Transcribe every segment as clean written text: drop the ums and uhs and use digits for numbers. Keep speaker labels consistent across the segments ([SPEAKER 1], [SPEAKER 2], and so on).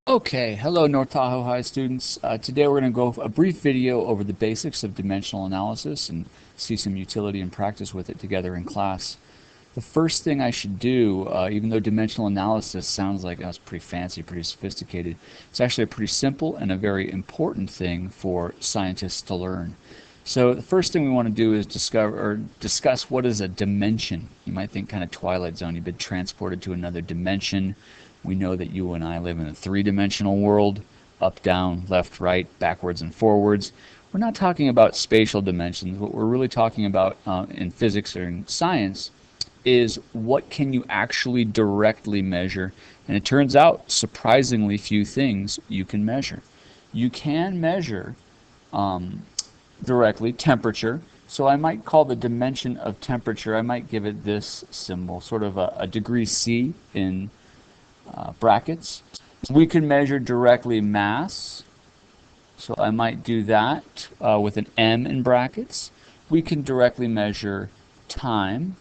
[SPEAKER 1] Okay, hello North Tahoe High students. Today we're going to go a brief video over the basics of dimensional analysis and see some utility and practice with it together in class. The first thing I should do, even though dimensional analysis sounds like that's pretty fancy, pretty sophisticated, it's actually a pretty simple and a very important thing for scientists to learn. So the first thing we want to do is discuss what is a dimension. You might think kind of Twilight Zone. You've been transported to another dimension. We know that you and I live in a three-dimensional world, up, down, left, right, backwards, and forwards. We're not talking about spatial dimensions. What we're really talking about in physics or in science is what can you actually directly measure. And it turns out surprisingly few things you can measure. You can measure directly temperature. So I might call the dimension of temperature, I might give it this symbol, sort of a degree C in brackets. We can measure directly mass, so I might do that with an M in brackets. We can directly measure time,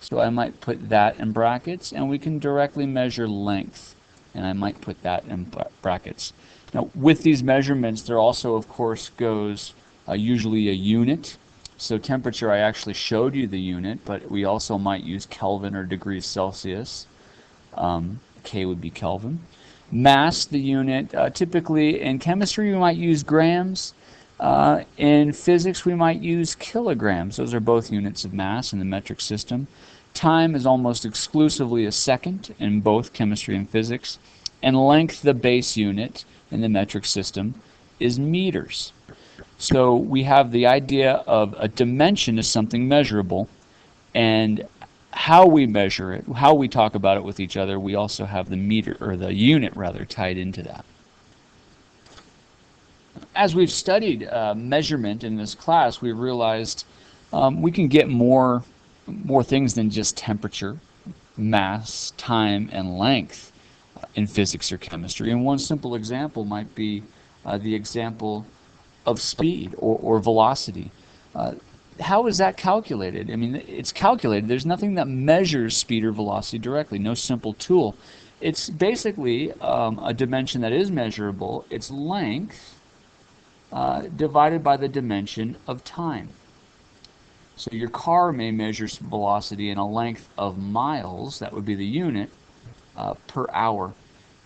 [SPEAKER 1] so I might put that in brackets, and we can directly measure length, and I might put that in brackets. Now with these measurements there also of course goes usually a unit. So temperature, I actually showed you the unit, but we also might use Kelvin or degrees Celsius. K would be Kelvin. Mass, the unit, typically in chemistry we might use grams. In physics we might use kilograms. Those are both units of mass in the metric system. Time is almost exclusively a second in both chemistry and physics. And length, the base unit in the metric system, is meters. So we have the idea of a dimension as something measurable, and how we measure it, how we talk about it with each other, we also have the meter, or the unit rather, tied into that. As we've studied measurement in this class, we've realized we can get more things than just temperature, mass, time, and length in physics or chemistry. And one simple example might be the example of speed or velocity. How is that calculated? I mean, it's calculated. There's nothing that measures speed or velocity directly, no simple tool. It's basically a dimension that is measurable. It's length divided by the dimension of time. So your car may measure velocity in a length of miles, that would be the unit, per hour.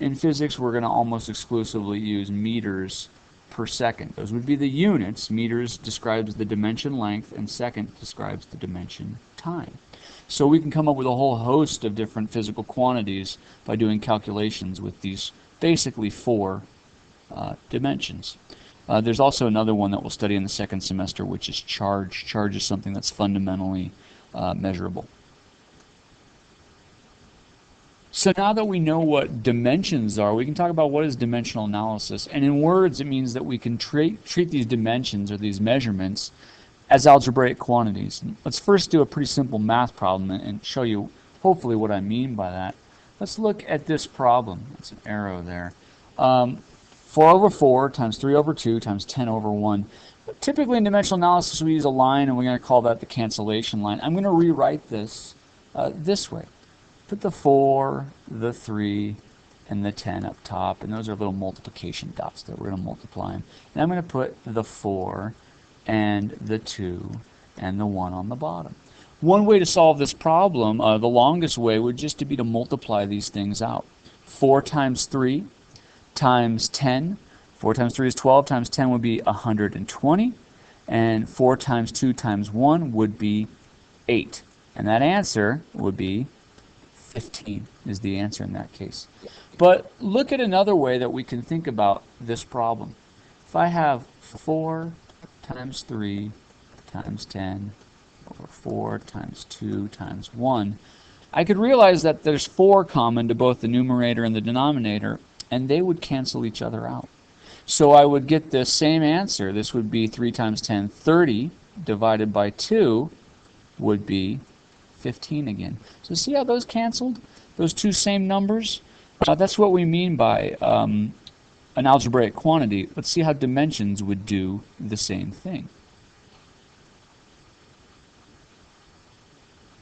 [SPEAKER 1] In physics, we're going to almost exclusively use meters per second. Those would be the units. Meters describes the dimension length, and second describes the dimension time. So we can come up with a whole host of different physical quantities by doing calculations with these basically four dimensions. There's also another one that we'll study in the second semester, which is charge. Charge is something that's fundamentally measurable. So now that we know what dimensions are, we can talk about what is dimensional analysis. And in words, it means that we can treat these dimensions or these measurements as algebraic quantities. Let's first do a pretty simple math problem and show you hopefully what I mean by that. Let's look at this problem. That's an arrow there. 4 over 4 times 3 over 2 times 10 over 1. Typically in dimensional analysis we use a line, and we're going to call that the cancellation line. I'm going to rewrite this this way. Put the 4, the 3, and the 10 up top, and those are little multiplication dots that we're going to multiply them. And I'm going to put the 4 and the 2 and the 1 on the bottom. One way to solve this problem, the longest way, would just to be to multiply these things out. 4 times 3 times 10. 4 times 3 is 12, times 10 would be 120, and 4 times 2 times 1 would be 8. And that answer would be 15 is the answer in that case. But look at another way that we can think about this problem. If I have 4 times 3 times 10 over 4 times 2 times 1, I could realize that there's 4 common to both the numerator and the denominator, and they would cancel each other out. So I would get the same answer. This would be 3 times 10, 30, divided by 2 would be 15 again. So see how those canceled? Those two same numbers? That's what we mean by an algebraic quantity. Let's see how dimensions would do the same thing.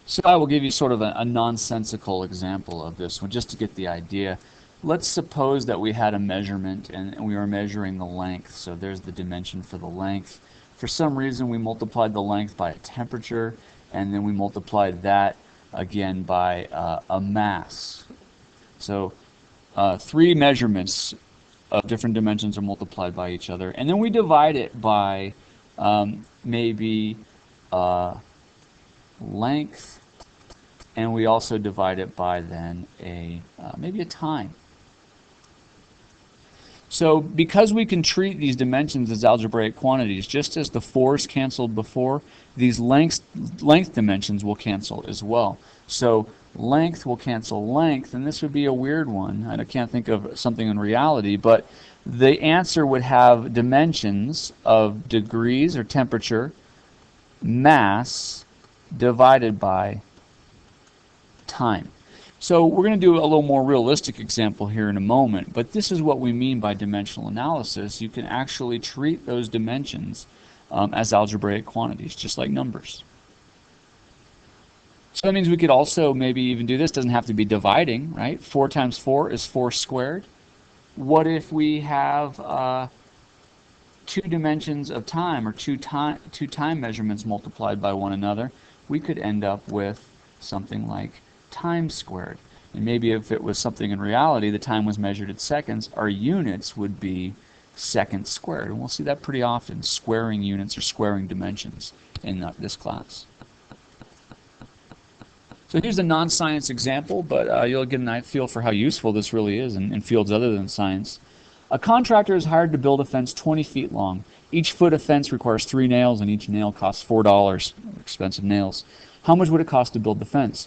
[SPEAKER 1] So I will give you sort of a nonsensical example of this one just to get the idea. let's suppose that we had a measurement and we were measuring the length. So there's the dimension for the length. For some reason, we multiplied the length by a temperature, and then we multiplied that again by a mass. So 3 measurements of different dimensions are multiplied by each other, and then we divide it by maybe length, and we also divide it by then maybe a time. So because we can treat these dimensions as algebraic quantities, just as the 4's canceled before, these length dimensions will cancel as well. So length will cancel length, and this would be a weird one. I can't think of something in reality, but the answer would have dimensions of degrees or temperature, mass, divided by time. So we're going to do a little more realistic example here in a moment, but this is what we mean by dimensional analysis. You can actually treat those dimensions as algebraic quantities, just like numbers. So that means we could also maybe even do this. Doesn't have to be dividing, right? 4 times 4 is 4 squared. What if we have 2 dimensions of time, or two time measurements multiplied by one another? We could end up with something like time squared. And maybe if it was something in reality, the time was measured in seconds, our units would be seconds squared. And we'll see that pretty often, squaring units or squaring dimensions in this class. So here's a non-science example, but you'll get a feel for how useful this really is in fields other than science. A contractor is hired to build a fence 20 feet long. Each foot of fence requires 3 nails, and each nail costs $4. Expensive nails. How much would it cost to build the fence?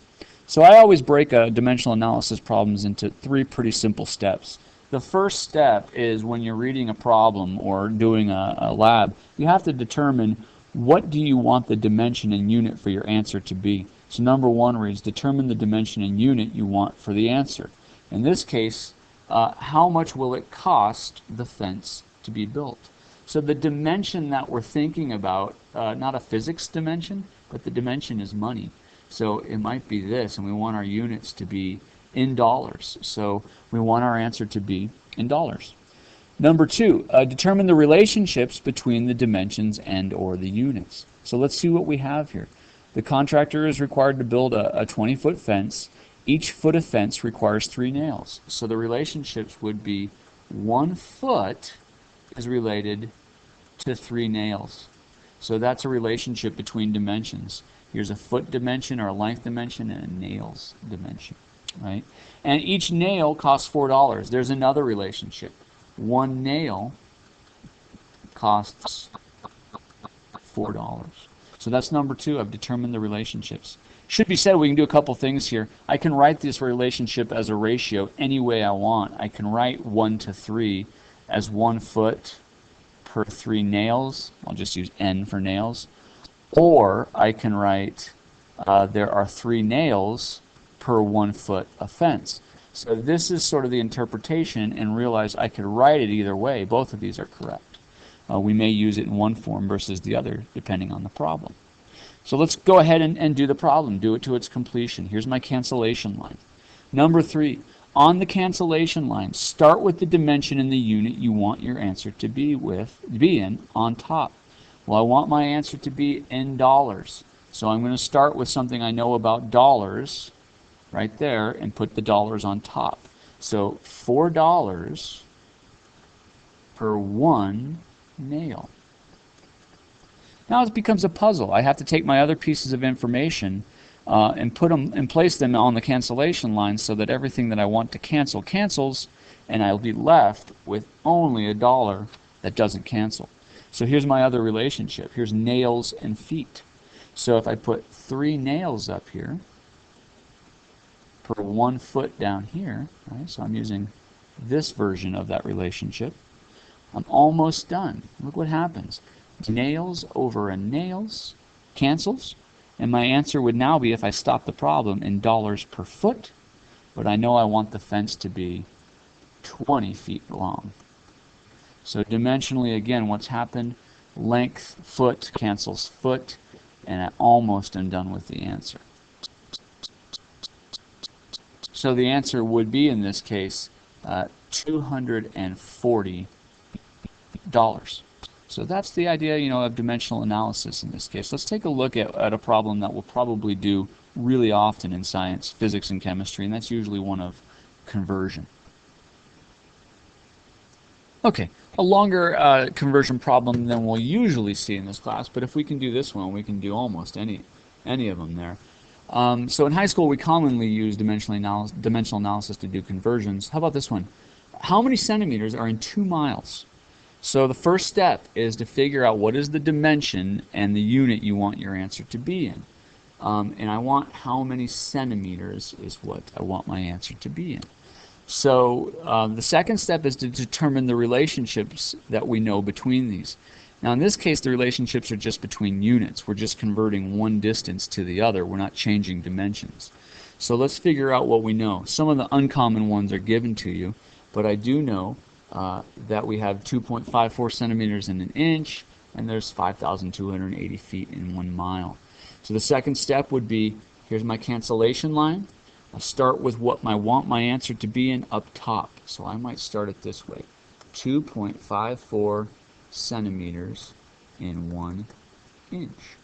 [SPEAKER 1] So I always break dimensional analysis problems into 3 pretty simple steps. The first step is when you're reading a problem or doing a lab, you have to determine what do you want the dimension and unit for your answer to be. So number 1 reads, determine the dimension and unit you want for the answer. In this case, how much will it cost the fence to be built? So the dimension that we're thinking about, not a physics dimension, but the dimension is money. So it might be this, and we want our units to be in dollars. So we want our answer to be in dollars. Number 2, determine the relationships between the dimensions and or the units. So let's see what we have here. The contractor is required to build a 20-foot fence. Each foot of fence requires 3 nails. So the relationships would be 1 foot is related to 3 nails. So that's a relationship between dimensions. Here's a foot dimension or a length dimension and a nails dimension, right? And each nail costs $4. There's another relationship. 1 nail costs $4. So that's number 2. I've determined the relationships. Should be said, we can do a couple things here. I can write this relationship as a ratio any way I want. I can write 1 to 3 as 1 foot per 3 nails. I'll just use N for nails. Or I can write there are 3 nails per 1 foot of fence. So this is sort of the interpretation, and realize I could write it either way. Both of these are correct. We may use it in one form versus the other, depending on the problem. So let's go ahead and do the problem, do it to its completion. Here's my cancellation line. Number 3, on the cancellation line, start with the dimension and the unit you want your answer to be in on top. Well, I want my answer to be in dollars. So I'm going to start with something I know about dollars right there and put the dollars on top. So $4 per 1 nail. Now it becomes a puzzle. I have to take my other pieces of information and put them and place them on the cancellation line so that everything that I want to cancel cancels, and I'll be left with only $1 that doesn't cancel. So here's my other relationship. Here's nails and feet. So if I put 3 nails up here per 1 foot down here, right? So I'm using this version of that relationship. I'm almost done. Look what happens. Nails over a nails cancels, and my answer would now be, if I stop the problem, in dollars per foot, but I know I want the fence to be 20 feet long. So dimensionally, again, what's happened? Length, foot cancels foot, and I almost am done with the answer. So the answer would be, in this case, $240. So that's the idea, of dimensional analysis in this case. Let's take a look at a problem that we'll probably do really often in science, physics, and chemistry, and that's usually one of conversion. Okay, a longer conversion problem than we'll usually see in this class, but if we can do this one, we can do almost any of them there. So in high school, we commonly use dimensional analysis to do conversions. How about this one? How many centimeters are in 2 miles? So the first step is to figure out what is the dimension and the unit you want your answer to be in. And I want how many centimeters is what I want my answer to be in. So the second step is to determine the relationships that we know between these. Now in this case, the relationships are just between units. We're just converting one distance to the other. We're not changing dimensions. So let's figure out what we know. Some of the uncommon ones are given to you, but I do know that we have 2.54 centimeters in an inch, and there's 5,280 feet in 1 mile. So the second step would be, here's my cancellation line. I start with what I want my answer to be in up top. So I might start it this way. 2.54 centimeters in 1 inch.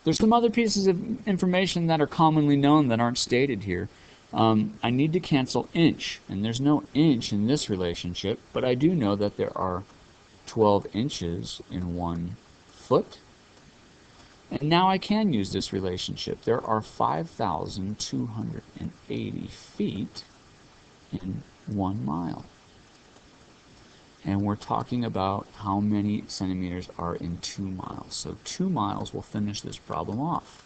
[SPEAKER 1] There's some other pieces of information that are commonly known that aren't stated here. I need to cancel inch, and there's no inch in this relationship, but I do know that there are 12 inches in 1 foot. And now I can use this relationship. There are 5,280 feet in 1 mile. And we're talking about how many centimeters are in 2 miles. So 2 miles will finish this problem off.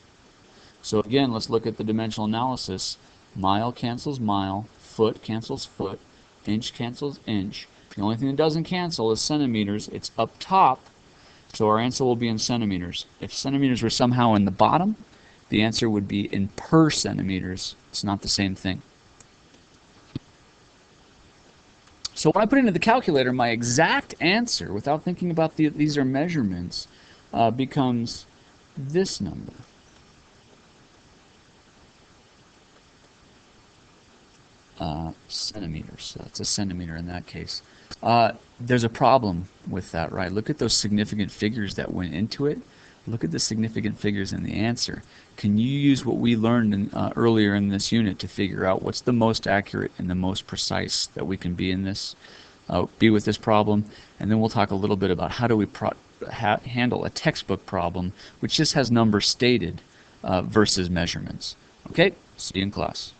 [SPEAKER 1] So again, let's look at the dimensional analysis. Mile cancels mile, foot cancels foot, inch cancels inch. The only thing that doesn't cancel is centimeters. It's up top. So our answer will be in centimeters. If centimeters were somehow in the bottom, the answer would be in per centimeters. It's not the same thing. So when I put into the calculator, my exact answer, without thinking about these are measurements, becomes this number. Centimeters. So that's a centimeter in that case. There's a problem with that, right? Look at those significant figures that went into it. Look at the significant figures in the answer. Can you use what we learned earlier in this unit to figure out what's the most accurate and the most precise that we can be in this, be with this problem? And then we'll talk a little bit about how do we handle a textbook problem which just has numbers stated versus measurements. Okay, see you in class.